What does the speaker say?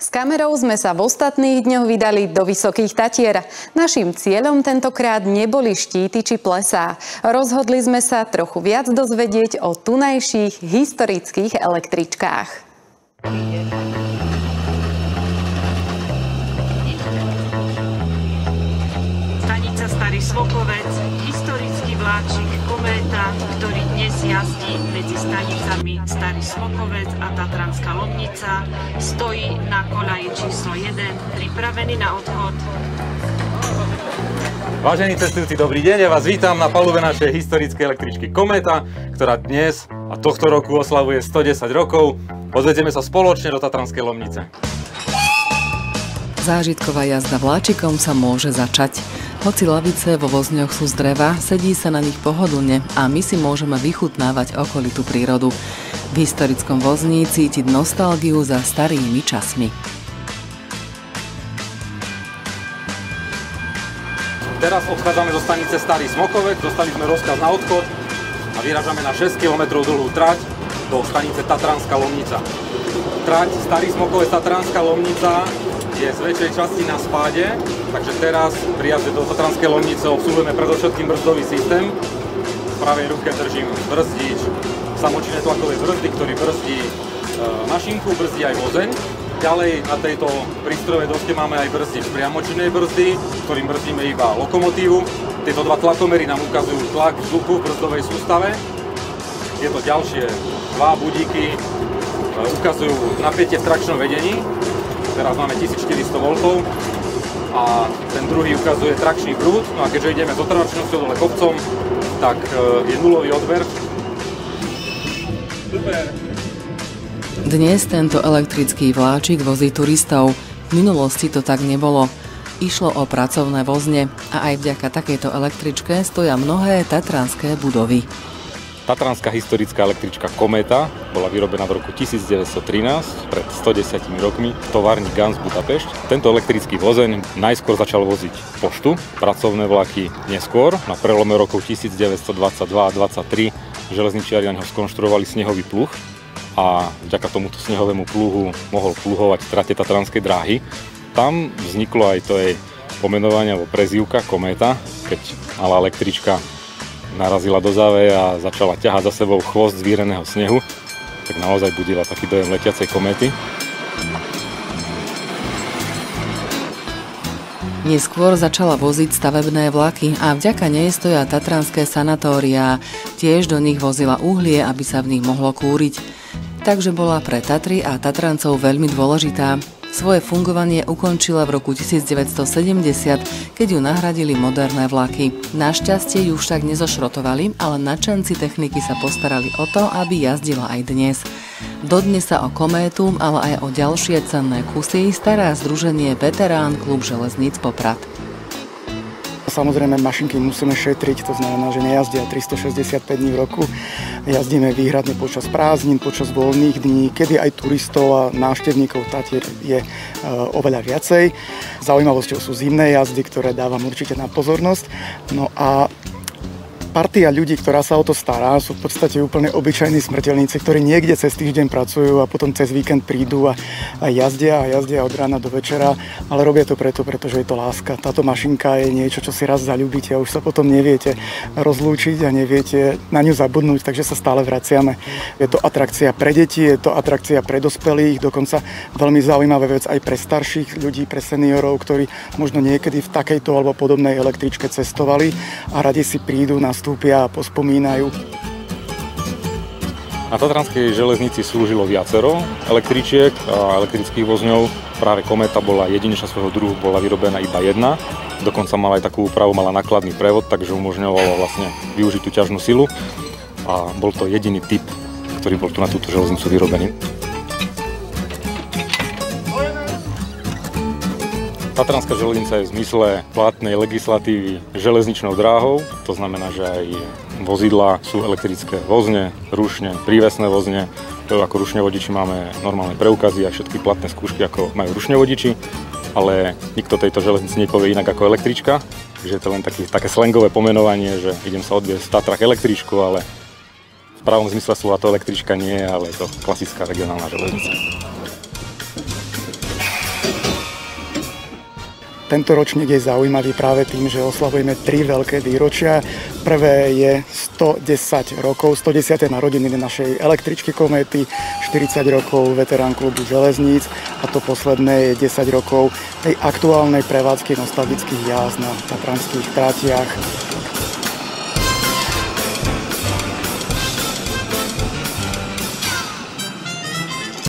S kamerou sme sa v ostatných dňoch vydali do Vysokých Tatier. Naším cieľom tentokrát neboli štíty či plesá. Rozhodli sme sa trochu viac dozvedieť o tunajších historických električkách. Stanica Starý Smokovec, historický vláčik Kométa, ktorý dnes jazdí medzi stanicami Starý Smokovec a Tatranská Lomnica, stojí na koľaji číslo 1, pripravený na odchod. Vážení cestujúci, dobrý deň, ja vás vítam na palube našej historickej električky Kométa, ktorá dnes a tohto roku oslavuje 110 rokov. Odvedieme sa spoločne do Tatranskej Lomnice. Zážitková jazda vláčikom sa môže začať. Hoci lavice vo vozňoch sú z dreva, sedí sa na nich pohodlne a my si môžeme vychutnávať okolitú prírodu. V historickom vozni cítiť nostalgiu za starými časmi. Teraz odchádzame zo stanice Starý Smokovec, dostali sme rozkaz na odchod a vyrážame na 6 km dlhú trať do stanice Tatranská Lomnica. Trať Starý Smokovec Tatranská Lomnica je z väčšej časti na spáde, takže teraz pri jazde do Tatranskej Lomnice obsluhujeme predovšetkým brzdový systém. V pravej ruke držím brzdič samočinnej tlakovej brzdy, ktorý brzdí mašinku, brzdí aj vozeň. Ďalej na tejto prístrojovej doske máme aj brzdič priamočinnej brzdy, ktorým brzdíme iba lokomotívu. Tieto dva tlakomery nám ukazujú tlak vzduchu v brzdovej sústave. Tieto ďalšie dva budíky ukazujú napätie v trakčnom vedení. Teraz máme 1400 V a ten druhý ukazuje trakčný prúd. No a keďže ideme s otrvačnosťou dole kopcom, tak je nulový odber. Super. Dnes tento elektrický vláčik vozí turistov. V minulosti to tak nebolo. Išlo o pracovné vozne a aj vďaka takejto električke stoja mnohé tatranské budovy. Tatranská historická električka Kométa bola vyrobená v roku 1913, pred 110 rokmi, v továrni Ganz Budapešť. Tento elektrický vozeň najskôr začal voziť poštu, pracovné vlaky neskôr. Na prelome rokov 1922 a 1923 železničiari na ňo skonštruovali snehový pluh a vďaka tomuto snehovému pluhu mohol pluhovať trate Tatranskej dráhy. Tam vzniklo aj to jej pomenovanie alebo prezývka Kométa, keď malá električka narazila do záveje a začala ťahať za sebou chvost zvíreného snehu, tak naozaj budila taký dojem letiacej kométy. Neskôr začala voziť stavebné vlaky a vďaka nej stoja tatranské sanatóriá. Tiež do nich vozila uhlie, aby sa v nich mohlo kúriť. Takže bola pre Tatry a Tatrancov veľmi dôležitá. Svoje fungovanie ukončila v roku 1970, keď ju nahradili moderné vlaky. Našťastie ju však nezošrotovali, ale nadšenci techniky sa postarali o to, aby jazdila aj dnes. Dodnes sa o Kométu, ale aj o ďalšie cenné kusy stará združenie Veterán klub železníc Poprad. Samozrejme, mašinky musíme šetriť, to znamená, že nejazdia 365 dní v roku. Jazdíme výhradne počas prázdnin, počas voľných dní, kedy aj turistov a návštevníkov Tatier je oveľa viacej. Zaujímavosťou sú zimné jazdy, ktoré dávam určite na pozornosť. No a partia ľudí, ktorá sa o to stará, sú v podstate úplne obyčajní smrteľníci, ktorí niekde cez týždeň pracujú a potom cez víkend prídu a jazdia od rána do večera, ale robia to pretože je to láska. Táto mašinka je niečo, čo si raz zaľúbite a už sa potom neviete rozlúčiť a neviete na ňu zabudnúť, takže sa stále vraciame. Je to atrakcia pre deti, je to atrakcia pre dospelých, dokonca veľmi zaujímavá vec aj pre starších ľudí, pre seniorov, ktorí možno niekedy v takejto alebo podobnej električke cestovali a radi si prídu na vstúpia a pospomínajú. Na Tatranskej železnici slúžilo viacero električiek a elektrických vozňov. Práve Kométa bola jedinečná svojho druhu, bola vyrobená iba jedna. Dokonca mala aj takú úpravu, mala nakladný prevod, takže umožňovalo vlastne využiť tú ťažnú silu. A bol to jediný typ, ktorý bol tu na túto železnicu vyrobený. Tatranská železnica je v zmysle platnej legislatívy železničnou dráhou, to znamená, že aj vozidlá sú elektrické vozne, rušne, prívesné vozne. To ako rušne vodiči máme normálne preukazy a všetky platné skúšky, ako majú rušne vodiči, ale nikto tejto železnici nepovie inak ako električka, takže je to len také slangové pomenovanie, že idem sa odviesť v Tatrach električku, ale v pravom zmysle slova to električka nie je, ale je to klasická regionálna železnica. Tento ročník je zaujímavý práve tým, že oslavujeme 3 veľké výročia. Prvé je 110 rokov, 110. narodeniny našej električky Kométy, 40 rokov veterán klubu Železníc a to posledné je 10 rokov tej aktuálnej prevádzky nostalgických jazd na tatranských tratiach.